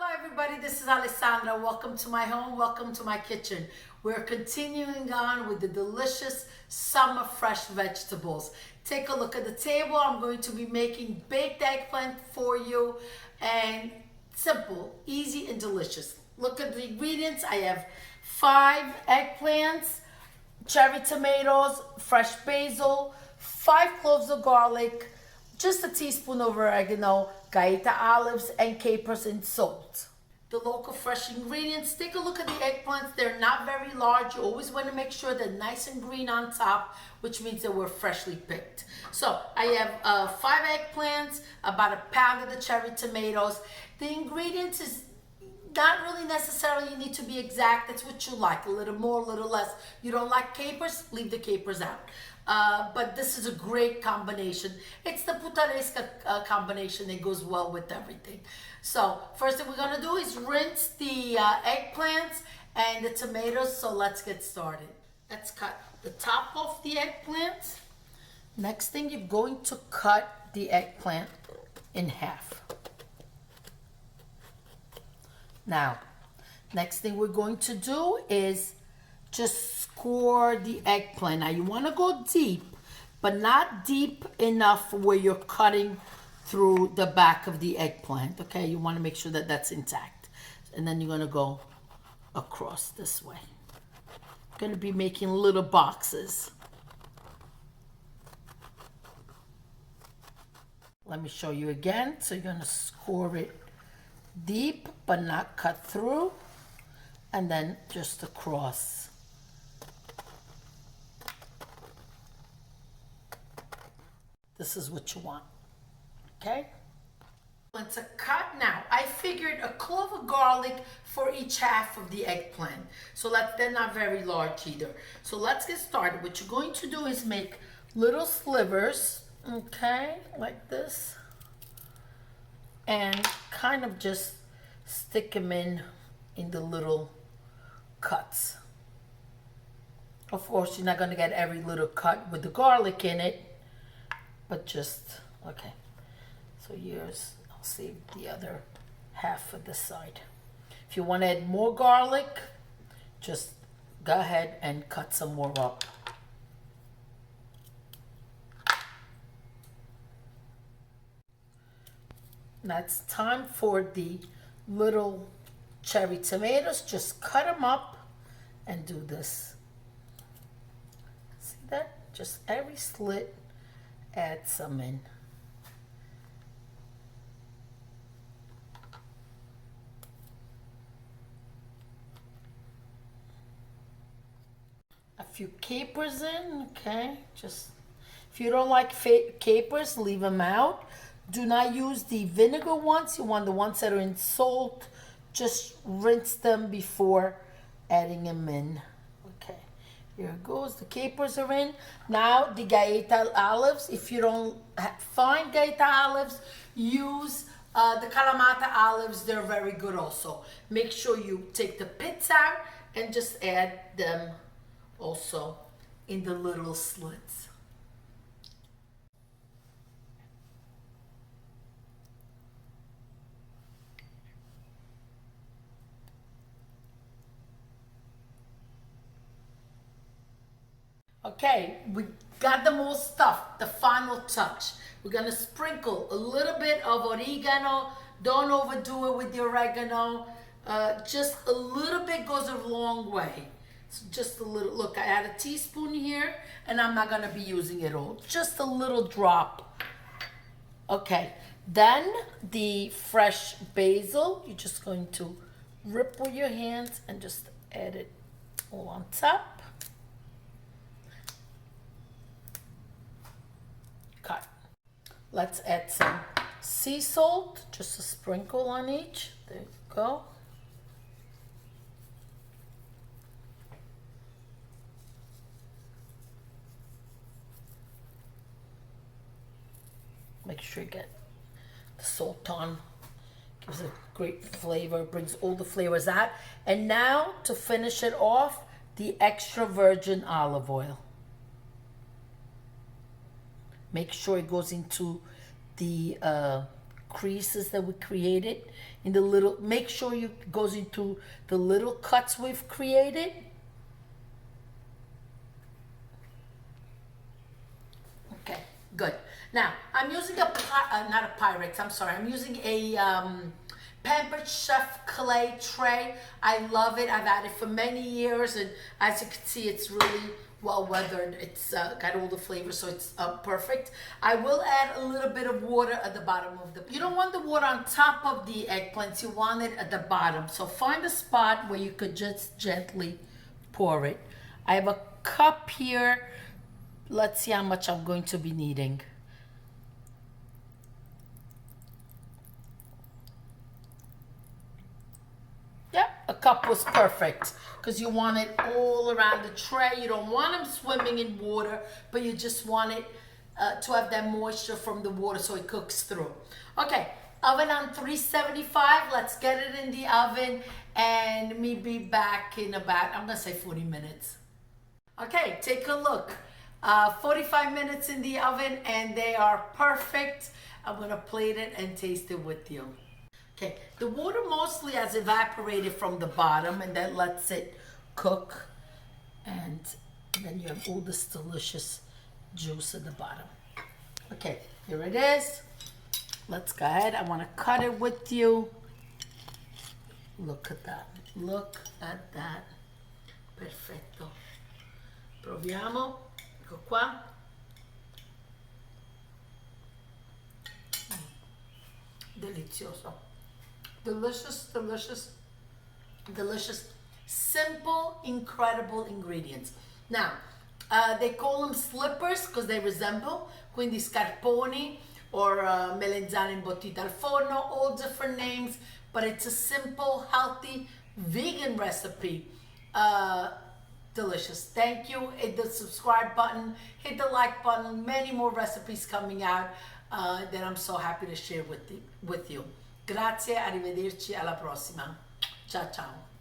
Hello everybody, this is Alessandra. Welcome to my home, welcome to my kitchen. We're continuing on with the delicious summer fresh vegetables. Take a look at the table. I'm going to be making baked eggplant for you, and simple, easy and delicious. Look at the ingredients. I have 5 eggplants, cherry tomatoes, fresh basil, 5 cloves of garlic, just a teaspoon of oregano, Gaeta olives, and capers and salt. The local fresh ingredients. Take a look at the eggplants. They're not very large. You always want to make sure they're nice and green on top, which means they were freshly picked. So I have 5 eggplants, about a pound of the cherry tomatoes. The ingredients is not really necessarily you need to be exact. That's what you like, a little more, a little less. You don't like capers, leave the capers out. But this is a great combination. It's the puttanesca combination that goes well with everything. So first thing we're gonna do is rinse the eggplants and the tomatoes. So let's get started. Let's cut the top off the eggplant. Next thing, you're going to cut the eggplant in half. Now, next thing we're going to do is just score the eggplant. Now you want to go deep, but not deep enough where you're cutting through the back of the eggplant, okay? You want to make sure that that's intact. And then you're going to go across this way. Going to be making little boxes. Let me show you again. So you're going to score it deep, but not cut through, and then just across. This is what you want, okay? It's a cut now. I figured a clove of garlic for each half of the eggplant. So they're not very large either. So let's get started. What you're going to do is make little slivers, okay, like this. And kind of just stick them in the little cuts. Of course, you're not going to get every little cut with the garlic in it, but just, okay. So here's, I'll save the other half for the side. If you want to add more garlic, just go ahead and cut some more up. Now it's time for the little cherry tomatoes. Just cut them up and do this. See that? Just every slit, add some in. A few capers in, okay? Just, if you don't like capers, leave them out. Do not use the vinegar ones. You want the ones that are in salt. Just rinse them before adding them in. Okay, here it goes. The capers are in. Now the Gaeta olives. If you don't find Gaeta olives, use the kalamata olives. They're very good also. Make sure you take the pits out and just add them also in the little slits. Okay, we got them all stuffed. The final touch. We're going to sprinkle a little bit of oregano. Don't overdo it with the oregano. Just a little bit goes a long way. So just a little. Look, I add a teaspoon here, and I'm not going to be using it all. Just a little drop. Okay, then the fresh basil. You're just going to rip with your hands and just add it all on top. Cut. Let's add some sea salt, just a sprinkle on each. There you go. Make sure you get the salt on. Gives a great flavor, brings all the flavors out. And now to finish it off, the extra virgin olive oil. Make sure it goes into the creases that we created in the little, make sure it goes into the little cuts we've created. Okay, good. Now, I'm using not a Pyrex, I'm sorry. I'm using a Pampered Chef clay tray. I love it. I've had it for many years, and as you can see, it's really well weathered. It's got all the flavors, so it's perfect. I will add a little bit of water at the bottom of the, you don't want the water on top of the eggplants, you want it at the bottom. So find a spot where you could just gently pour it. I have a cup here. Let's see how much I'm going to be needing. Yep, a cup was perfect because you want it all around the tray. You don't want them swimming in water, but you just want it to have that moisture from the water so it cooks through. Okay, oven on 375. Let's get it in the oven and me be back in about, I'm gonna say 40 minutes. Okay, take a look. 45 minutes in the oven and they are perfect. I'm gonna plate it and taste it with you. Okay, the water mostly has evaporated from the bottom and that lets it cook, and then you have all this delicious juice at the bottom. Okay, here it is. Let's go ahead. I want to cut it with you. Look at that. Look at that. Perfetto. Proviamo. Ecco qua. Delizioso. Delicious, delicious, delicious, simple, incredible ingredients. Now, they call them slippers because they resemble, quindi scarponi or melanzane imbottite al forno, all different names, but it's a simple, healthy, vegan recipe. Delicious. Thank you. Hit the subscribe button, hit the like button, many more recipes coming out that I'm so happy to share with you. Grazie, arrivederci, alla prossima. Ciao ciao.